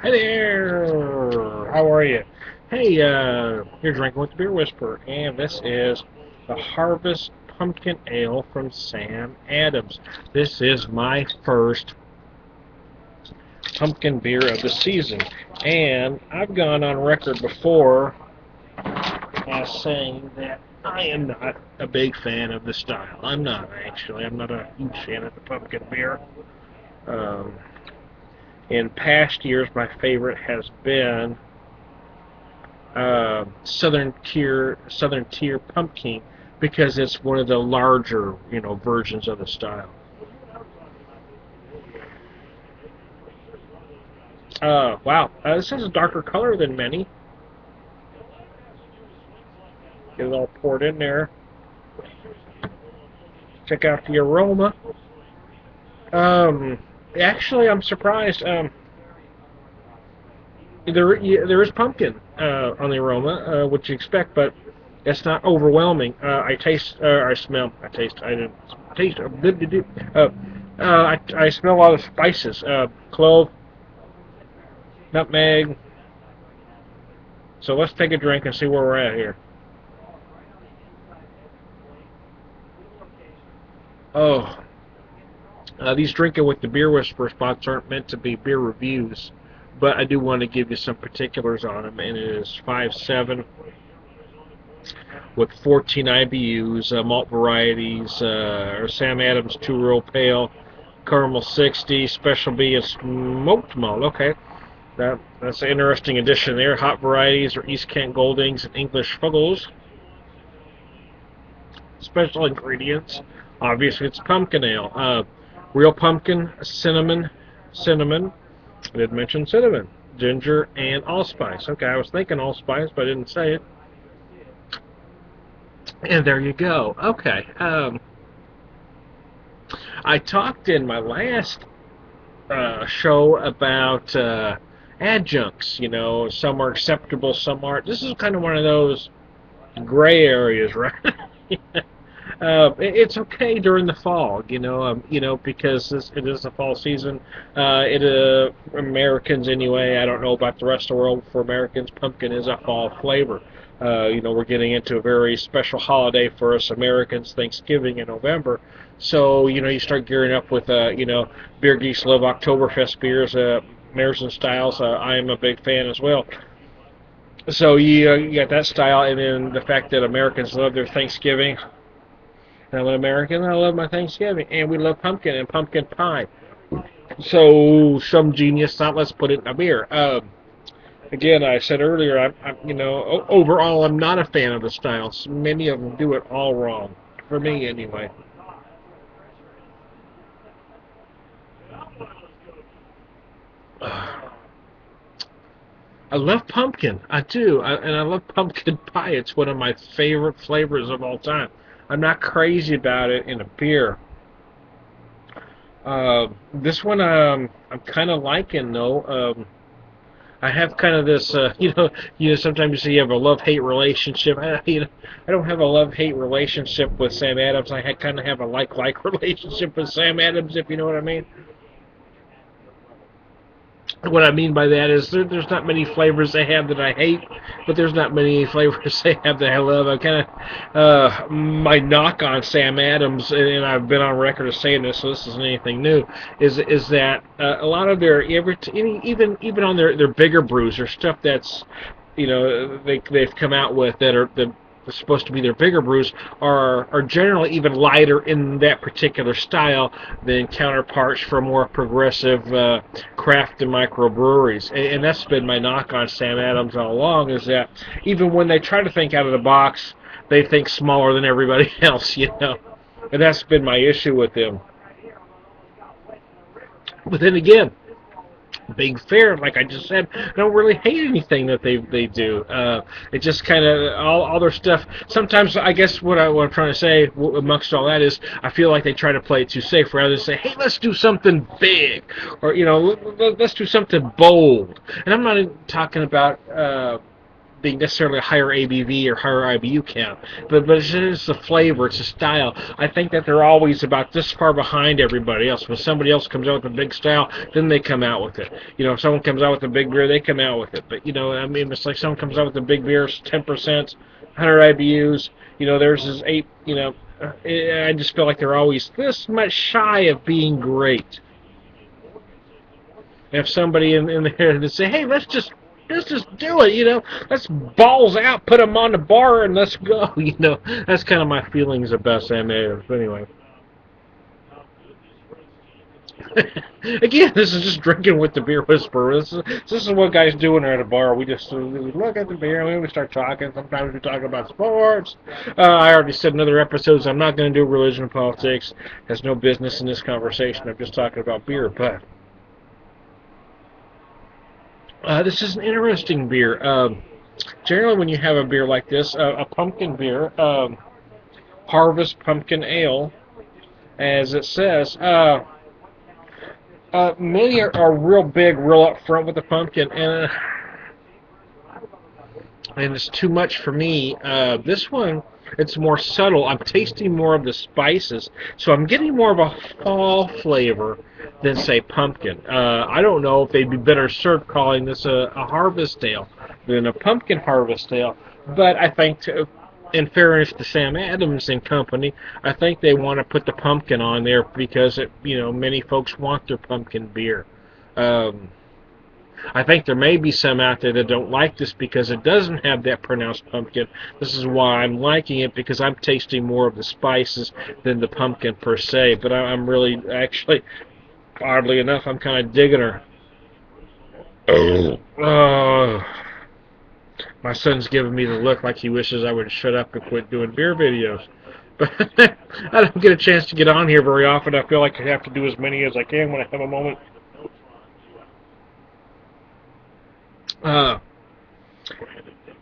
Hey there! How are you? Hey, you're drinking with the Beer Whisperer, and this is the Harvest Pumpkin Ale from Sam Adams. This is my first pumpkin beer of the season, and I've gone on record before as saying that I am not a big fan of the style. I'm not, actually. I'm not a huge fan of the pumpkin beer. Um, in past years, my favorite has been Southern Tier Pumpkin because it's one of the larger, versions of the style. Wow, this has a darker color than many. Get it all poured in there. Check out the aroma. Um, Actually, I'm surprised. There is pumpkin on the aroma, which you expect, but it's not overwhelming. I smell. I taste. I didn't taste. I smell a lot of spices. Clove, nutmeg. So let's take a drink and see where we're at here. Oh, these Drinking with the Beer Whisperer spots aren't meant to be beer reviews, but I do want to give you some particulars on them, and it is 5.7 with 14 IBUs, malt varieties, or Sam Adams 2-row pale, caramel 60, special B, and smoked malt. Okay, that's an interesting addition there. Hot varieties are East Kent Goldings and English Fuggles. Special ingredients, obviously it's pumpkin ale. Real pumpkin, cinnamon. I did mention cinnamon, ginger, and allspice. Okay, I was thinking allspice, but I didn't say it. And there you go. Okay. I talked in my last show about adjuncts. Some are acceptable, some aren't. This is kind of one of those gray areas, right? It's okay during the fall, because it is the fall season. Americans anyway. I don't know about the rest of the world. For Americans, pumpkin is a fall flavor. We're getting into a very special holiday for us Americans, Thanksgiving in November. So, you start gearing up with, Beer Geeks love Oktoberfest beers, American styles. I am a big fan as well. So you got that style, and then the fact that Americans love their Thanksgiving. I'm an American, I love my Thanksgiving, and we love pumpkin and pumpkin pie. So some genius thought, let's put it in a beer. Again, I said earlier, overall, I'm not a fan of the styles. Many of them do it all wrong, for me anyway. I love pumpkin. I do. And I love pumpkin pie. It's one of my favorite flavors of all time. I'm not crazy about it in a beer. This one I'm kind of liking though. I have kind of this, sometimes you say you have a love-hate relationship. I don't have a love-hate relationship with Sam Adams. I kind of have a like-like relationship with Sam Adams, if you know what I mean. What I mean by that is there's not many flavors they have that I hate, but there's not many flavors they have that I love. I kind of my knock on Sam Adams, and I've been on record of saying this, so this isn't anything new, is that a lot of their even on their bigger brews or stuff that's they've come out with that are the supposed to be their bigger brews are generally even lighter in that particular style than counterparts from more progressive craft and microbreweries. And that's been my knock on Sam Adams all along, is that even when they try to think out of the box, they think smaller than everybody else. And that's been my issue with them. But then again, big fair, like I just said, I don't really hate anything that they do. It just kind of all their stuff. Sometimes I guess what I'm trying to say amongst all that is I feel like they try to play it too safe rather than say, hey, let's do something big, or let's do something bold. And I'm not talking about being necessarily a higher ABV or higher IBU count, but it's just the flavor, it's the style. I think that they're always about this far behind everybody else. When somebody else comes out with a big style, then they come out with it. If someone comes out with a big beer, they come out with it. But I mean, it's like someone comes out with a big beer, 10%, 100 IBUs. Theirs is 8. I just feel like they're always this much shy of being great. If somebody in there to say, hey, let's just do it, let's balls out, put them on the bar, and let's go, that's kind of my feelings about Sam Adams. But anyway, again, this is just drinking with the beer whisperer. This is what guys do when they're at a bar. We just we look at the beer and we start talking. Sometimes we talk about sports. I already said in other episodes I'm not going to do religion and politics. Has no business in this conversation. I'm just talking about beer, but. This is an interesting beer. Generally, when you have a beer like this, a pumpkin beer, Harvest Pumpkin Ale, as it says, many are real big, real up front with the pumpkin, and it's too much for me. This one, it's more subtle. I'm tasting more of the spices, so I'm getting more of a fall flavor than, say, pumpkin. I don't know if they'd be better served calling this a harvest ale than a pumpkin harvest ale, but I think, in fairness to Sam Adams and company, I think they want to put the pumpkin on there because many folks want their pumpkin beer. I think there may be some out there that don't like this because it doesn't have that pronounced pumpkin. This is why I'm liking it, because I'm tasting more of the spices than the pumpkin per se. But I'm really, actually, oddly enough, I'm kind of digging her. My son's giving me the look like he wishes I would shut up and quit doing beer videos. But I don't get a chance to get on here very often. I feel like I have to do as many as I can when I have a moment.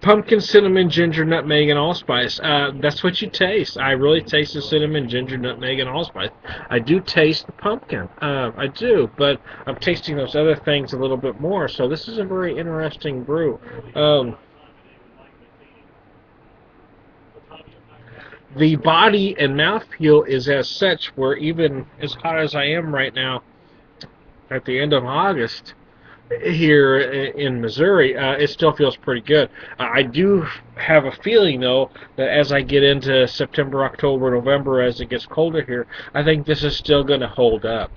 Pumpkin, cinnamon, ginger, nutmeg, and allspice. That's what you taste. I really taste the cinnamon, ginger, nutmeg, and allspice. I do taste the pumpkin. I do, but I'm tasting those other things a little bit more. So this is a very interesting brew. The body and mouthfeel is as such where, even as hot as I am right now at the end of August, here in Missouri, it still feels pretty good. I do have a feeling, though, that as I get into September, October, November, as it gets colder here, I think this is still going to hold up.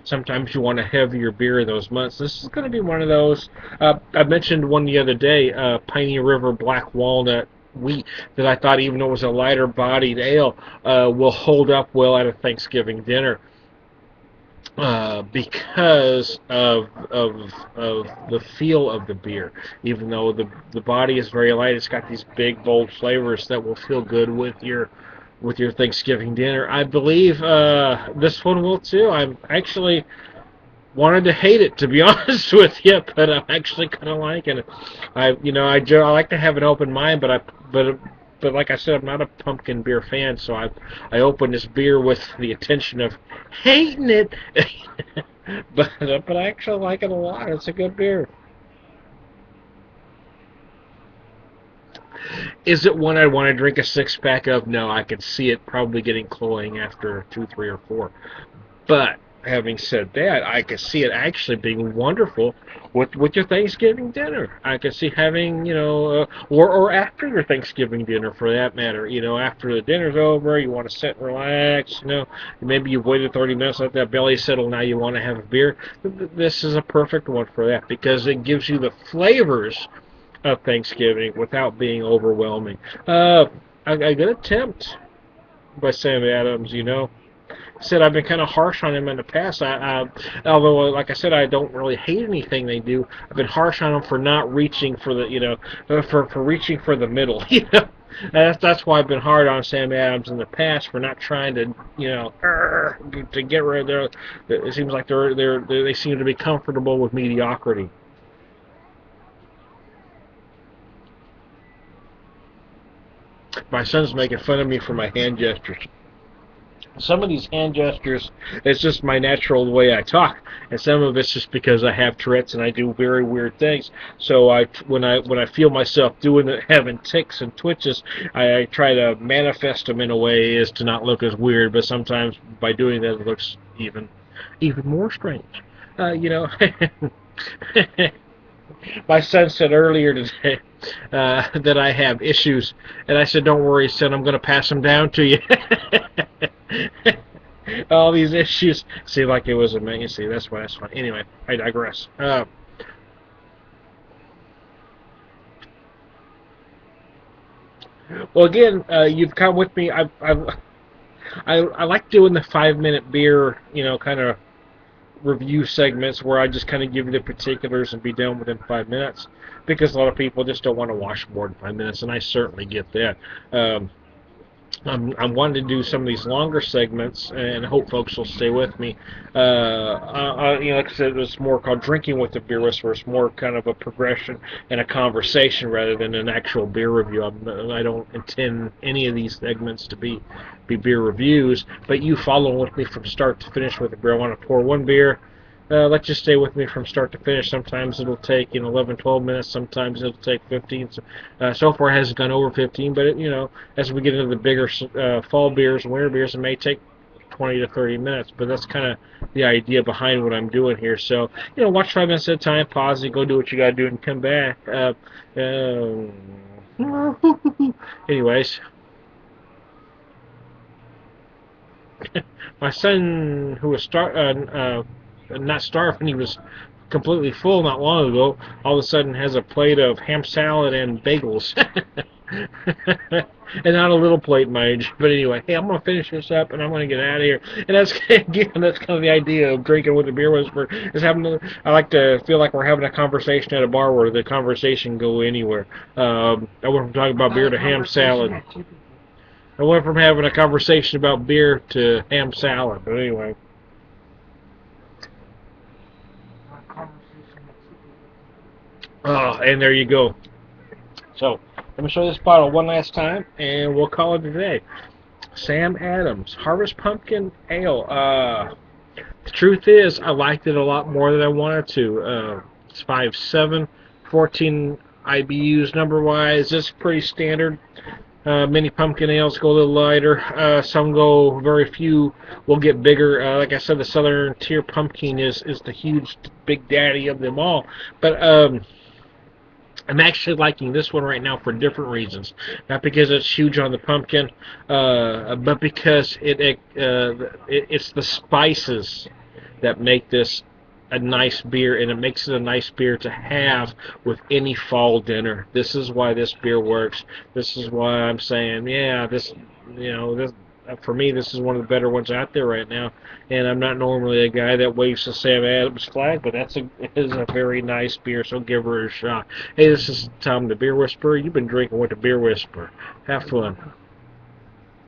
Sometimes you want a heavier beer in those months. This is going to be one of those. I mentioned one the other day, Piney River Black Walnut Wheat, that I thought, even though it was a lighter-bodied ale, will hold up well at a Thanksgiving dinner. Because of the feel of the beer. Even though the body is very light, it's got these big, bold flavors that will feel good with your Thanksgiving dinner. I believe this one will too. I'm actually wanted to hate it, to be honest with you, but I'm actually kind of liking it. I like to have an open mind, but like I said, I'm not a pumpkin beer fan, so I opened this beer with the intention of hating it, but I actually like it a lot. It's a good beer. Is it one I want to drink a six-pack of? No, I could see it probably getting cloying after 2, 3, or 4. But having said that, I could see it actually being wonderful with your Thanksgiving dinner. I could see having, or after your Thanksgiving dinner, for that matter. After the dinner's over, you want to sit and relax. Maybe you've waited 30 minutes, let that belly settle. Now you want to have a beer. This is a perfect one for that, because it gives you the flavors of Thanksgiving without being overwhelming. A good attempt by Sam Adams. Said I've been kind of harsh on him in the past. Although, like I said, I don't really hate anything they do. I've been harsh on them for not reaching for the, for reaching for the middle. That's why I've been hard on Sam Adams in the past, for not trying to, to get rid of their. It seems like they seem to be comfortable with mediocrity. My son's making fun of me for my hand gestures. some of these hand gestures, it's just my natural way I talk, and some of it's just because I have Tourette's and I do very weird things. So when I feel myself doing it, having tics and twitches, I try to manifest them in a way as to not look as weird. But sometimes by doing that, it looks even more strange. You know. My son said earlier today that I have issues, and I said, "Don't worry, son. I'm going to pass them down to you." All these issues. See, like it was a man. You see, that's why that's funny. Anyway, I digress. Well, again, you've come with me. I like doing the 5 minute beer, kind of review segments where I just kind of give you the particulars and be done within 5 minutes, because a lot of people just don't want to watch more than 5 minutes, and I certainly get that. I'm wanting to do some of these longer segments, and hope folks will stay with me. Like I said, it's more called Drinking with the Beer Whisperer. It's more kind of a progression and a conversation rather than an actual beer review. I don't intend any of these segments to be beer reviews, but you follow with me from start to finish with a beer. I want to pour one beer. Let you stay with me from start to finish. Sometimes it'll take 11, 12 minutes. Sometimes it'll take 15. So far it hasn't gone over 15, but as we get into the bigger fall beers and winter beers, it may take 20 to 30 minutes. But that's kind of the idea behind what I'm doing here. So watch 5 minutes at a time, pause it, go do what you got to do, and come back. Anyways, my son, who was not starving, he was completely full not long ago, all of a sudden has a plate of ham salad and bagels. And not a little plate, mind you. But anyway, hey, I'm going to finish this up and I'm going to get out of here. And that's kind of the idea of Drinking with the Beer Whisperer, is I like to feel like we're having a conversation at a bar where the conversation go anywhere. I went from talking about beer to ham salad. I went from having a conversation about beer to ham salad. But anyway. Oh, and there you go. So, let me show this bottle one last time, and we'll call it a day. Sam Adams Harvest Pumpkin Ale. The truth is, I liked it a lot more than I wanted to. It's 5.7, 14 IBUs number-wise. It's pretty standard. Many pumpkin ales go a little lighter. Some go, very few will get bigger. Like I said, the Southern Tier Pumpkin is the huge, big daddy of them all. But I'm actually liking this one right now for different reasons. Not because it's huge on the pumpkin, but because it's the spices that make this a nice beer, and it makes it a nice beer to have with any fall dinner. This is why this beer works. This is why I'm saying, yeah, this for me, this is one of the better ones out there right now. And I'm not normally a guy that waves the Sam Adams flag, but it is a very nice beer, so give her a shot. Hey, this is Tom the Beer Whisperer. You've been drinking with the Beer Whisperer. Have fun.